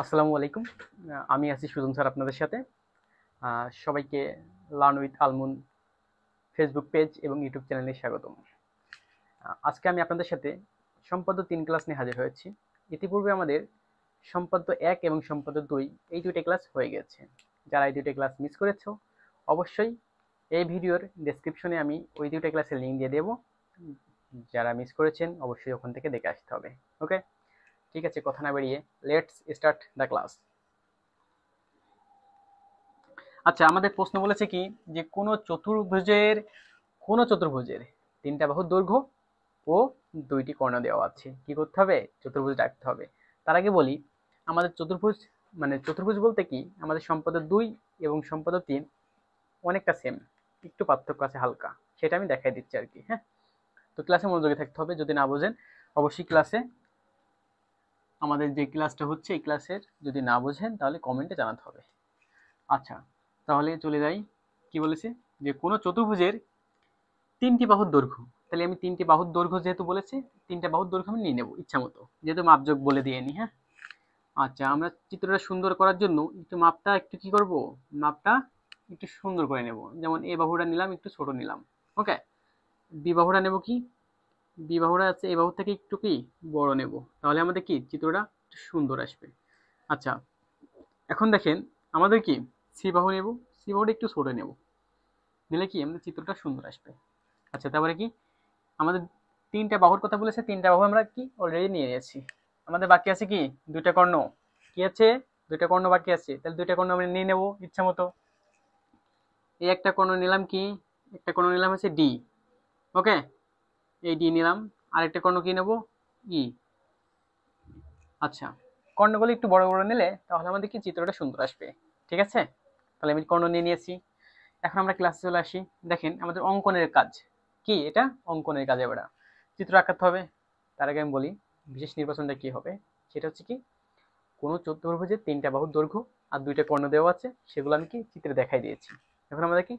আসসালামু আলাইকুম। আমি আছি সুজন স্যার আপনাদের সাথে। সবাইকে লার্ন উইথ আলমুন ফেসবুক পেজ এবং ইউটিউব চ্যানেলে স্বাগতম। আজকে আমি আপনাদের সাথে সম্পাদ্য ৩ ক্লাস নিয়ে হাজির হয়েছি। ইতিপূর্বে আমাদের সম্পাদ্য ১ এবং সম্পাদ্য ২ এই ২টা ক্লাস হয়ে গেছে। যারা এই ২টা ক্লাস মিস করেছো অবশ্যই এই ভিডিওর ডেসক্রিপশনে আমি ওই ২টা ক্লাসের লিঙ্ক দিয়ে দেবো। যারা মিস করেছেন অবশ্যই ওখান থেকে দেখে আসতে হবে। ওকে, ঠিক আছে, কথা না বেরিয়ে লেটস স্টার্ট দ্য ক্লাস। আচ্ছা, আমাদের প্রশ্ন বলেছে কি যে কোন চতুর্ভুজের 3টা বাহুর দৈর্ঘ্য ও 2টি কর্ণ দেওয়া আছে। কি করতে হবে? চতুর্ভুজ রাখতে হবে। তার আগে বলি, আমাদের চতুর্ভুজ চতুর্ভুজ বলতে কি, আমাদের সম্পাদ্য 2 এবং সম্পাদ্য 3 অনেকটা সেম, একটু পার্থক্য আছে হালকা, সেটা আমি দেখাই দিচ্ছি আর কি। হ্যাঁ, তো ক্লাসে মনোযোগী থাকতে হবে। যদি না বোঝেন অবশ্যই আমাদের যে ক্লাসটা হচ্ছে এই ক্লাসের যদি না বোঝেন তাহলে কমেন্টে জানাতে হবে। আচ্ছা, তাহলে চলে যাই। কি বলেছে যে কোন চতুর্ভুজের 3টি বাহুর দৈর্ঘ্য, তাহলে আমি 3টি বাহুর দৈর্ঘ্য যেহেতু বলেছে, 3টা বাহুর দৈর্ঘ্য আমি নিয়ে নেবো ইচ্ছা মতো, যেহেতু মাপযোগ বলে দিয়ে নি। হ্যাঁ, আচ্ছা, আমরা চিত্রটা সুন্দর করার জন্য একটু মাপটা একটু কি করব, মাপটা একটু সুন্দর করে নেব। যেমন এ বাহুটা নিলাম একটু ছোট নিলাম। ওকে, বি বাহুটা নেব কি, বি বাহুটা আছে এ বাহু থেকে একটু কি বড় নেব, তাহলে আমাদের কি চিত্রটা একটু সুন্দর আসবে। আচ্ছা, এখন দেখেন আমাদের কি সি বাহু নেব, সি বাহুটা একটু ছোট নেব, নিলে কি আমাদের চিত্রটা সুন্দর আসবে। আচ্ছা, তারপরে কি আমাদের 3টা বাহুর কথা বলেছে, 3টা বাহু আমরা কি অলরেডি নিয়ে নিয়েছি। আমাদের বাকি আছে কি 2টা কর্ণ। কি আছে? 2টা কর্ণ বাকি আছে, তাহলে 2টা কর্ণ আমরা নিয়ে নেব ইচ্ছা মতো। এই একটা কর্ণ নিলাম কি, একটা কর্ণ নিলাম হচ্ছে ডি। ওকে, এই ডি নিলাম। আরেকটা কর্ণ কি নেব? ই। আচ্ছা, কর্ণগুলো একটু বড় বড় নিলে তাহলে আমাদের কি চিত্রটা সুন্দর আসবে। ঠিক আছে, তাহলে আমি কর্ণ নিয়ে নিয়েছি। এখন আমরা ক্লাসে চলে আসি। দেখেন আমাদের অঙ্কনের কাজ কি, এটা অঙ্কনের কাজে এবার চিত্র আঁকাতে হবে। তার আগে আমি বলি বিশেষ নির্বাচনটা কি হবে। সেটা হচ্ছে কি, কোনো চতুর্ভুজের 3টা বাহুর দৈর্ঘ্য আর 2টা কর্ণ দেওয়া আছে, সেগুলো আমি কি চিত্রে দেখাই দিয়েছি। এখন আমাদের কি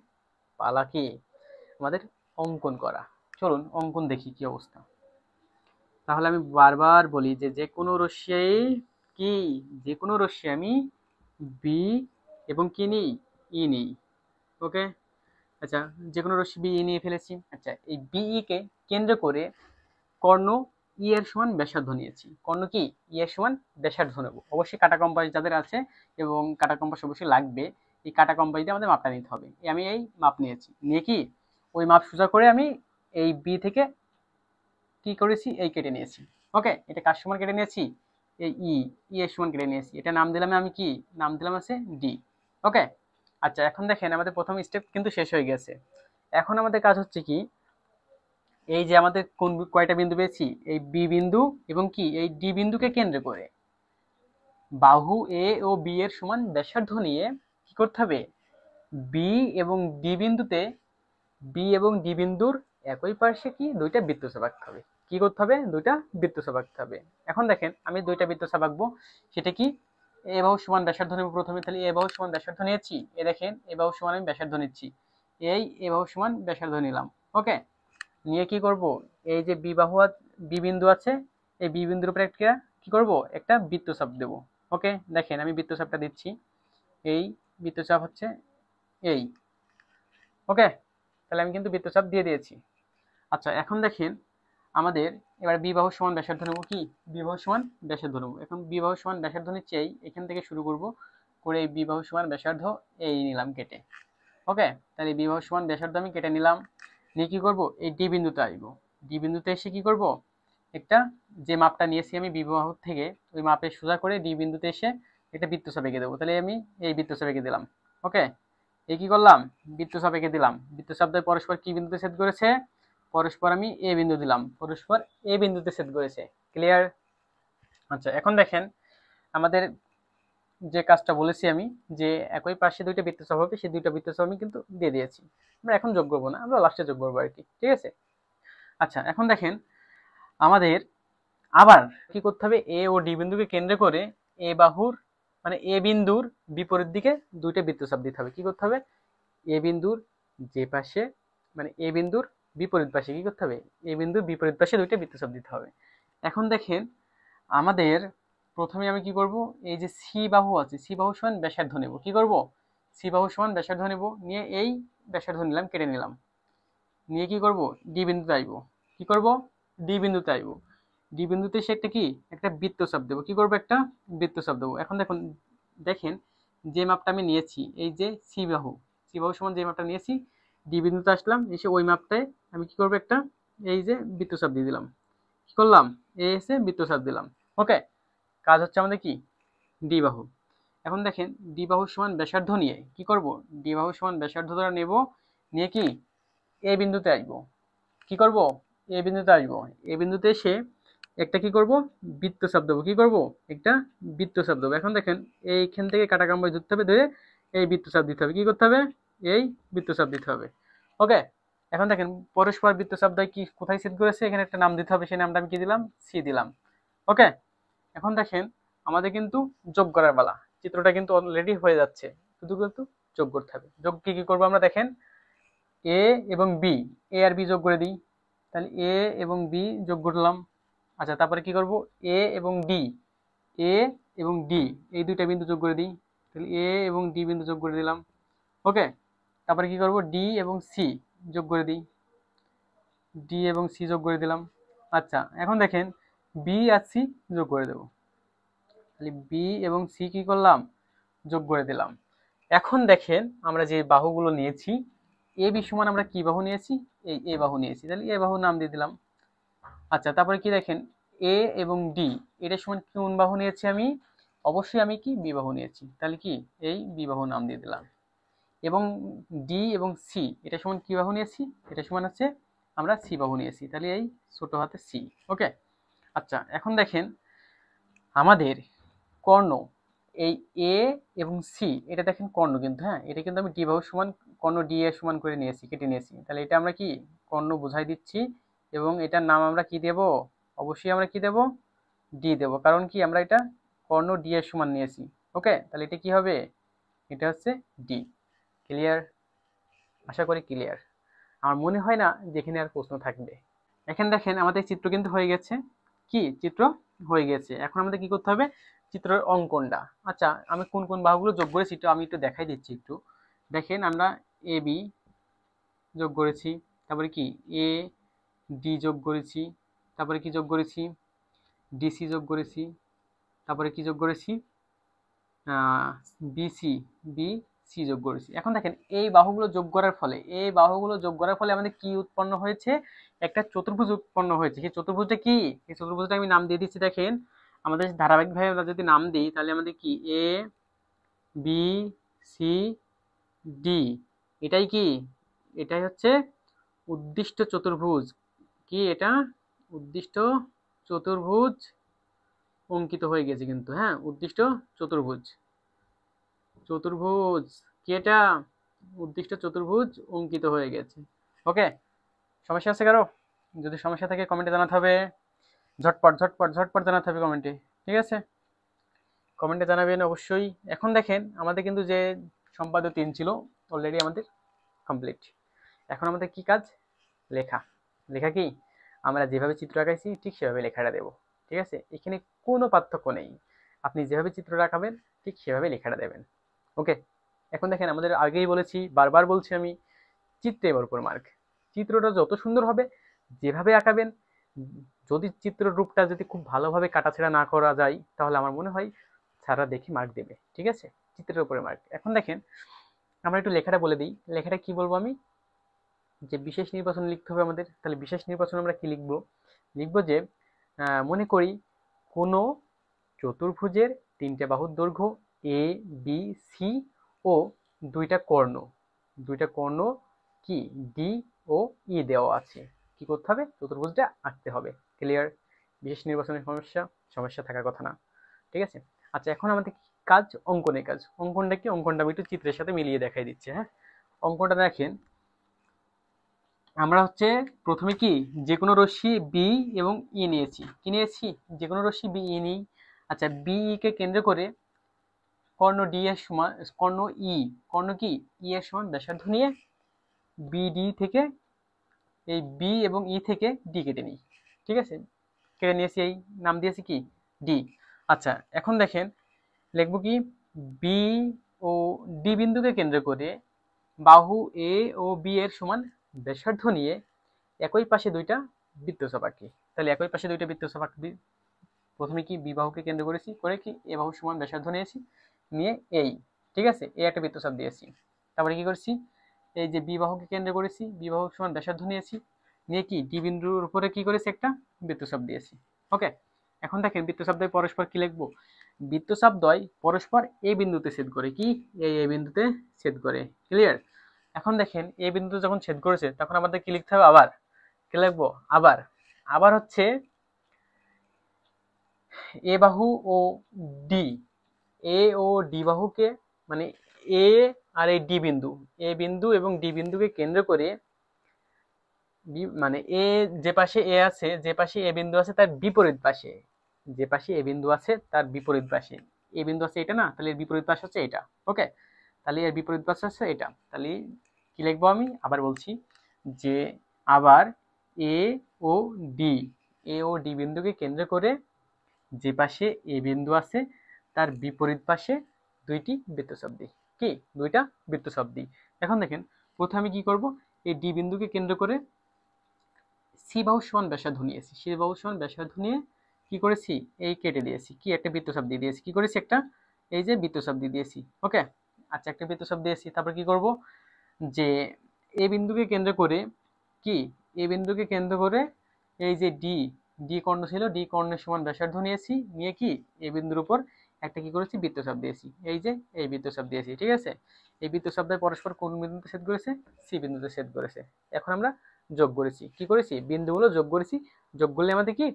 পালা কি আমাদের অঙ্কন করা। চলুন অঙ্কন দেখি কি অবস্থা। তাহলে আমি বারবার বলি যে যে কোনো রশ্মি কি, যে কোনো রশ্মি আমি বি এবং কি নিই, ই নিই। ওকে, আচ্ছা, যে কোনো রশ্মি বি নিয়ে ফেলেছি। আচ্ছা, এই বিই কে কেন্দ্র করে কর্ণ ই এর সমান ব্যাসার্ধ নিয়েছি। কর্ণ কি ই এর সমান ব্যাসার্ধ নেব। অবশ্যই কাটা কম্পাস যাদের আছে এবং কাটা কম্পাস অবশ্যই লাগবে, এই কাটা কম্পাস দিয়ে আমাদের মাপটা নিতে হবে। আমি এই মাপ নিয়েছি, নিয়ে কি ওই মাপ সোজা করে আমি এই বি থেকে কি করেছি, এই কেটে নিয়েছি। ওকে, এটা কার সমান কেটে নিয়েছি? এই ই এর সমান কেটে নিয়েছি। এটা নাম দিলাম আমি কি, নাম দিলাম আছে ডি। ওকে, আচ্ছা, এখন দেখেন আমাদের প্রথম স্টেপ কিন্তু শেষ হয়ে গেছে। এখন আমাদের কাজ হচ্ছে কি, এই যে আমাদের কোন কয়টা বিন্দু পেয়েছি, এই বি বিন্দু এবং কি এই ডি বিন্দুকে কেন্দ্র করে বাহু এ ও বি এর সমান ব্যাসার্ধ নিয়ে কি করতে হবে, বি এবং ডি বিন্দুতে, বি এবং ডি বিন্দুর একই পার্শ্বে কি 2টা বৃত্তচাপ আঁকতে হবে। কি করতে হবে? 2টা বৃত্তচাপ আঁকতে হবে। এখন দেখেন আমি 2টা বৃত্তচাপ আঁকবো। সেটা কি, এ বাহু সমান ব্যাসার্ধ নেব প্রথমে, তাহলে এ বাহু সমান ব্যাসার্ধ নিয়েছি। এ দেখেন এ বাহু সমান আমি ব্যাসার্ধ নিচ্ছি, এই এ বাহু সমান ব্যাসার্ধ নিলাম। ওকে, নিয়ে কি করব, এই যে বি বিন্দু আছে, এই বি বিন্দুর উপরে একটা কি করব, একটা বৃত্তচাপ দেব। ওকে, দেখেন আমি বৃত্তচাপটা দিচ্ছি। এই বৃত্তচাপ হচ্ছে এই। ওকে, তাহলে আমি কিন্তু বৃত্তচাপ দিয়ে দিয়েছি। আচ্ছা, এখন দেখেন আমাদের এবার বি বাহু সমান ব্যাসার্ধ নেব কি, বি বাহু সমান ব্যাসার্ধ নেব। এখন বি বাহু সমান ব্যাসার্ধ নিচ্ছে এই, এখান থেকে শুরু করব করে এই বি বাহু সমান ব্যাসার্ধ এই নিলাম কেটে। ওকে, তাহলে বি বাহু সমান ব্যাসার্ধ আমি কেটে নিলাম। নিয়ে কি করব, এই ডি বিন্দুতে আসবো। ডি বিন্দুতে এসে কি করব, একটা যে মাপটা নিয়েছি আমি বি বাহু থেকে, ওই মাপে সোজা করে ডি বিন্দুতে এসে একটা বৃত্তচাপ এঁকে দেবো। তাহলে আমি এই বৃত্তচাপ এঁকে দিলাম। ওকে, এই কি করলাম, বৃত্তচাপ এঁকে দিলাম। বৃত্তচাপ দ্বয় পরস্পর কি বিন্দুতে ছেদ করেছে, পরস্পর আমি এ বিন্দু দিলাম, পরস্পর এ বিন্দুতে ছেদ করেছে। ক্লিয়ার? আচ্ছা, এখন দেখেন আমাদের যে কাজটা বলেছি আমি, যে একই পাশে 2টা বৃত্তচাপ হবে, সেই 2টা বৃত্তচাপ আমি কিন্তু দিয়ে দিয়েছি। আমরা এখন যোগ করবো না, আমরা লাস্টে যোগ করবো আর কি। ঠিক আছে, আচ্ছা, এখন দেখেন আমাদের আবার কি করতে হবে, এ ও ডি বিন্দুকে কেন্দ্র করে এ বাহুর এ বিন্দুর বিপরীত দিকে 2টা বৃত্তচাপ দিতে হবে। কি করতে হবে, এ বিন্দুর যে পাশে এ বিন্দুর বিপরীত পাশে কি করতে হবে, এ বিন্দুর বিপরীত পাশে 2টা বৃত্তচাপ দিতে হবে। এখন দেখেন আমাদের প্রথমে আমি কি করব, এই যে সি বাহু আছে, সি বাহু সমান ব্যাসার্ধ নেব। কি করব, সি বাহু সমান ব্যাসার্ধ নেব, নিয়ে এই ব্যাসার্ধ নিলাম, কেটে নিলাম, নিয়ে কি করব, ডি বিন্দুতে আসবো। কি করব, ডি বিন্দুতে আসবো। ডি বিন্দুতে সে একটা কি, একটা বৃত্তচাপ দেবো। কি করবো, একটা বৃত্তচাপ দেবো। এখন দেখুন, দেখেন যে মাপটা আমি নিয়েছি, এই যে সি বাহু, সি বাহু সমান যে মাপটা নিয়েছি, ডি বিন্দুতে আসলাম, এসে ওই মাপটায় আমি কি করবো, একটা এই যে বৃত্তচাপ দিয়ে দিলাম। কি করলাম, এই এসে বৃত্তচাপ দিলাম। ওকে, কাজ হচ্ছে আমাদের কি, ডি বাহু। এখন দেখেন ডি বাহু সমান ব্যাসার্ধ নিয়ে কি করব, ডি বাহু সমান ব্যাসার্ধ ধরে নেব, নিয়ে কি এ বিন্দুতে আসবো। কি করব, এ বিন্দুতে আসবো। এ বিন্দুতে এসে একটা কি করব, বৃত্তচাপ দেবো। কি করব, একটা বৃত্তচাপ দেবো। এখন দেখেন এইখান থেকে কাটা কাম্বাই ধরতে হবে, ধরে এই বৃত্তচাপ দিতে হবে। কি করতে হবে, এই বৃত্তচাপ দিতে হবে। ওকে, এখন দেখেন পরস্পর বৃত্তচাপ দ্বয় কি কোথায় ছেদ করেছে, এখানে একটা নাম দিতে হবে, সেই নামটা আমি কি দিলাম, সি দিলাম। ওকে, এখন দেখেন আমাদের কিন্তু যোগ করার পালা। চিত্রটা কিন্তু অলরেডি হয়ে যাচ্ছে, শুধু কিন্তু যোগ করতে হবে। যোগ কি কি করবো আমরা, দেখেন এ এবং বি, এ আর বি যোগ করে দিই। তাহলে এ এবং বি যোগ করলাম। আচ্ছা, তারপরে কি করব, এ এবং ডি, এ এবং ডি এই দুইটা বিন্দু যোগ করে দিই। তাহলে এ এবং ডি বিন্দু যোগ করে দিলাম। ওকে, তারপরে কি করব, ডি এবং সি যোগ করে দিই, ডি এবং সি যোগ করে দিলাম। আচ্ছা, এখন দেখেন বি আর সি যোগ করে দেবো। তাহলে বি এবং সি কি করলাম, যোগ করে দিলাম। এখন দেখেন আমরা যে বাহুগুলো নিয়েছি, এ বি সমান আমরা কি বাহু নিয়েছি, এই এ বাহু নিয়েছি, তাহলে এ বাহু নাম দিয়ে দিলাম। আচ্ছা, তারপরে কি দেখেন এ এবং ডি এটা সমান কোন বাহু নিয়েছি আমি, অবশ্যই আমি কি বি বাহু নিয়েছি, তাহলে কি এই বি বাহু নাম দিয়ে দিলাম। এবং ডি এবং সি এটা সমান কি বাহু নিয়েছি, এটা সমান হচ্ছে আমরা সি বাহু নিয়েছি, তাহলে এই ছোট হাতে সি। ওকে, আচ্ছা এখন দেখেন আমাদের কর্ণ, এই এ এবং সি এটা দেখেন কর্ণ কিন্তু, হ্যাঁ এটা কিন্তু আমি ডি বাহু সমান কর্ণ ডি এর সমান করে নিয়েছি, কেটে নিয়েছি। তাহলে এটা আমরা কি কর্ণ বোঝাই দিচ্ছি, এবং এটার নাম আমরা কি দেব, অবশ্যই আমরা কি দেব, ডি দেব। কারণ কি আমরা এটা কর্ণ ডি এর সমান নিয়েছি। ওকে, তাহলে এটা কি হবে, এটা হচ্ছে ডি। ক্লিয়ার, আশা করি ক্লিয়ার। আমার মনে হয় না যে এখানে আর প্রশ্ন থাকবে। এখানে দেখেন আমাদের চিত্র কিন্তু হয়ে গেছে, কি চিত্র হয়ে গেছে। এখন আমাদের কি করতে হবে, চিত্রের অঙ্কনটা। আচ্ছা, আমি কোন কোন বাহুগুলো যোগ করেছি আমি একটু দেখাই দিচ্ছি একটু। দেখেন আমরা এ বি যোগ করেছি, তারপরে কি এ ডি যোগ করেছি, তারপরে কি যোগ করেছি, ডিসি যোগ করেছি, তারপরে কি যোগ করেছি, বিসি বি সি যোগ করেছি। এখন দেখেন এই বাহুগুলো যোগ করার ফলে, এই বাহুগুলো যোগ করার ফলে আমাদের কি উৎপন্ন হয়েছে, একটা চতুর্ভুজ উৎপন্ন হয়েছে। সেই চতুর্ভুজটা কি, এই চতুর্ভুজটা আমি নাম দিয়ে দিচ্ছি। দেখেন আমাদের ধারাবাহিকভাবে আমরা যদি নাম দিই, তাহলে আমাদের কি এ বি সি ডি, এটাই কি, এটাই হচ্ছে উদ্দিষ্ট চতুর্ভুজ। কি এটা, উদ্দিষ্ট চতুর্ভুজ অঙ্কিত হয়ে গেছে কিন্তু, হ্যাঁ উদ্দিষ্ট চতুর্ভুজ, চতুর্ভুজ কি এটা, উদ্দিষ্ট চতুর্ভুজ অঙ্কিত হয়ে গেছে। ওকে, সমস্যা আছে কারো, যদি সমস্যা থাকে কমেন্টে জানাতে হবে, ঝটপট ঝটপট ঝটপট জানাতে হবে কমেন্টে। ঠিক আছে, কমেন্টে জানাবেন অবশ্যই। এখন দেখেন আমাদের কিন্তু যে সম্পাদ্য 3 ছিল অলরেডি আমাদের কমপ্লিট। এখন আমাদের কি কাজ, লেখা। লেখা কি, আমরা যেভাবে চিত্র আঁকাইছি ঠিক সেভাবে লেখাটা দেব। ঠিক আছে, এখানে কোনো পার্থক্য নেই, আপনি যেভাবে চিত্র আঁকাবেন ঠিক সেভাবে লেখাটা দেবেন। ওকে, এখন দেখেন আমাদের আগেই বলেছি, বারবার বলছি আমি, চিত্রের উপর মার্ক। চিত্রটা যত সুন্দর হবে, যেভাবে আঁকাবেন, যদি চিত্রের রূপটা যদি খুব ভালোভাবে কাটাছেঁড়া না করা যায়, তাহলে আমার মনে হয় স্যাররা দেখি মার্ক দেবে। ঠিক আছে, চিত্রের উপরে মার্ক। এখন দেখেন আমরা একটু লেখাটা বলে দিই। লেখাটা কি বলবো আমি, যে বিশেষ নির্বাচন লিখতে হবে আমাদের। তাহলে বিশেষ নির্বাচন আমরা কি লিখবো, লিখবো যে মনে করি কোনো চতুর্ভুজের 3টে বাহুর দৈর্ঘ্য এ বি সি ও 2টা কর্ণ, 2টা কর্ণ কি ডি ও ই দেওয়া আছে। কি করতে হবে, চতুর্ভুজটা আঁকতে হবে। ক্লিয়ার, বিশেষ নির্বাচনের সমস্যা, সমস্যা থাকার কথা না। ঠিক আছে, আচ্ছা এখন আমাদের কাজ অঙ্কনের কাজ। অঙ্কনটা কি, অঙ্কনটা আমি একটু চিত্রের সাথে মিলিয়ে দেখাই দিচ্ছি। হ্যাঁ, অঙ্কনটা দেখেন আমরা হচ্ছে প্রথমে কি যে কোনো রশ্মি বি এবং ই নিয়েছি। কি নিয়েছি, যে কোনো রশ্মি বি ই নিই। আচ্ছা, বি কে কেন্দ্র করে কর্ণ ডি এর সমান, কর্ণ ই, কর্ণ কি ই এর সমান ব্যাসার্ধ নিয়ে বিডি থেকে এই বি এবং ই থেকে ডি কেটে নিই। ঠিক আছে, কেটে নিয়েছি, এই নাম দিয়েছি কি ডি। আচ্ছা, এখন দেখেন লিখবো কি, বি ও ডি বিন্দুকে কেন্দ্র করে বাহু এ ও বি এর সমান ব্যাসার্ধ নিয়ে একই পাশে দুইটা বৃত্তচাপ আঁকি। তাহলে একই পাশে দুইটা বৃত্তচাপ আঁকবি। প্রথমে কি বি বাহুকে কেন্দ্র করেছি, করে কি এ বাহুর সমান ব্যাসার্ধ নিয়েছি, নিয়ে এই, ঠিক আছে, এই একটা বৃত্তচাপ দিয়েছি। তারপরে কি করছি, এই যে বি বাহুকে কেন্দ্র করেছি, বি বাহুর সমান ব্যাসার্ধ নিয়েছি, নিয়ে কি ডি বিন্দুর উপরে কি করেছি, একটা বৃত্তচাপ দিয়েছি। ওকে, এখন দেখেন বৃত্তচাপ দ্বয় পরস্পর কি লিখবো, বৃত্তচাপ দ্বয় পরস্পর এ বিন্দুতে ছেদ করে, কি এই এ বিন্দুতে ছেদ করে। ক্লিয়ার? এখন দেখেন এ বিন্দুতে যখন ছেদ করেছে তখন আমাদের কি লিখতে হবে, আবার কি লিখবো, আবার আবার হচ্ছে এ বাহু ও ডি, এ ও ডি বাহুকে, মানে এ আর এই ডি বিন্দু, এ বিন্দু এবং ডি বিন্দুকে কেন্দ্র করে মানে এ যে পাশে এ আছে, যে পাশে এ বিন্দু আছে তার বিপরীত পাশে, যে পাশে এ বিন্দু আছে তার বিপরীত পাশে এ বিন্দু আছে, এটা না, তাহলে এর বিপরীত পাশ হচ্ছে এটা। ওকে, তাহলে এর বিপরীত পাশ হচ্ছে এটা। তাহলে কি লিখবো, আমি আবার বলছি যে আবার এ ও ডি, এ ও ডি বিন্দুকে কেন্দ্র করে যে পাশে এ বিন্দু আছে তার বিপরীত পাশে দুইটি বৃত্তচাপ দিই, কি দুইটা বৃত্তচাপ দিই। এখন দেখেন প্রথমে কি করব, এই ডি বিন্দুকে কেন্দ্র করে সি বাহুর সমান ব্যাসার্ধ নিয়েছি, সি বাহুর সমান ব্যাসার্ধ নিয়ে কি করেছি, এই কেটে দিয়েছি, কি একটা বৃত্তচাপ দিয়ে দিয়েছি, কি করেছি একটা এই যে বৃত্তচাপ দিয়ে দিয়েছি। ওকে, আচ্ছা একটা বৃত্তচাপ দিয়েছি। তারপর কি করব, যে এ বিন্দুকে কেন্দ্র করে, কি এ বিন্দুকে কেন্দ্র করে এই যে ডি, ডি কর্ণ ছিল, ডি কর্ণের সমান ব্যাসার্ধ নিয়েছি, নিয়ে কি এ বিন্দুর উপর একটা কি করেছি, বৃত্তচাপ দিয়েছি, এই যে এই বৃত্তচাপ দিয়েছি। ঠিক আছে, এই বৃত্তচাপ দ্বয় পরস্পর কোন বিন্দুতে ছেদ করেছে, সি বিন্দুতে ছেদ করেছে। এখন আমরা যোগ করেছি, কি করেছি, বিন্দুগুলো যোগ করেছি। যোগ করলে আমাদের কি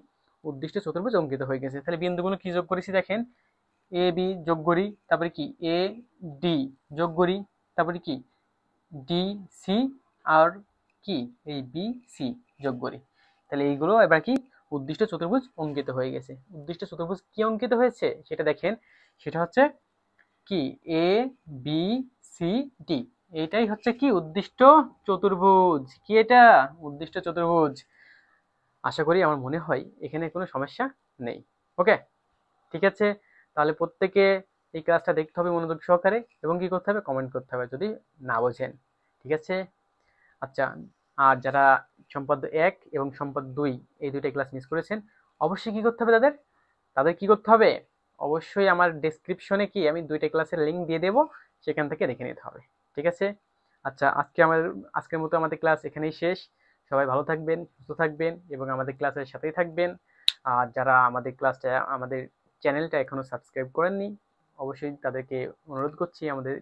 উদ্দিষ্ট চতুর্ভুজ অঙ্কিত হয়ে গেছে। তাহলে বিন্দুগুলো কি যোগ করেছি দেখেন, এ বি যোগ করি, তারপরে কি এ ডি যোগ করি, তারপরে কি ডি সি, আর কি এই বি সি যোগ করি। তাহলে এইগুলো এবার কি উদ্দিষ্ট চতুর্ভুজ অঙ্কিত হয়ে গেছে। উদ্দিষ্ট চতুর্ভুজ কি অঙ্কিত হয়েছে সেটা দেখেন, সেটা হচ্ছে কি এ বি সি ডি, এইটাই হচ্ছে কি উদ্দিষ্ট চতুর্ভুজ। কি এটা উদ্দিষ্ট চতুর্ভুজ। আশা করি, আমার মনে হয় এখানে কোনো সমস্যা নেই। ওকে, ঠিক আছে, তাহলে প্রত্যেকে এই ক্লাসটা দেখতে হবে মনোযোগ সহকারে, এবং কি করতে হবে, কমেন্ট করতে হবে যদি না বোঝেন। ঠিক আছে, আচ্ছা, আর যারা সম্পাদ্য 1 এবং সম্পাদ্য 2 এই দুইটা ক্লাস মিস করেছেন, অবশ্যই কি করতে হবে তাদের, তাদের কি করতে হবে, অবশ্যই আমার ডেসক্রিপশনে কি আমি দুইটা ক্লাসের লিঙ্ক দিয়ে দেবো, সেখান থেকে দেখে নিতে হবে। ঠিক আছে, আচ্ছা আজকের মতো আমাদের ক্লাস এখানেই শেষ। সবাই ভালো থাকবেন, সুস্থ থাকবেন এবং আমাদের ক্লাসের সাথেই থাকবেন। আর যারা আমাদের চ্যানেলটা এখনো সাবস্ক্রাইব করেননি, অবশ্যই তাদেরকে অনুরোধ করছি আমাদের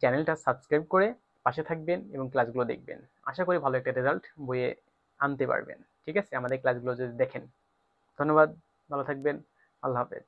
চ্যানেলটা সাবস্ক্রাইব করে পাশে থাকবেন এবং ক্লাসগুলো দেখবেন। আশা করি ভালো একটা রেজাল্ট বইয়ে আনতে পারবেন। ঠিক আছে, আমাদের ক্লাসগুলো যদি দেখেন। ধন্যবাদ, ভালো থাকবেন, আল্লাহ হাফেজ।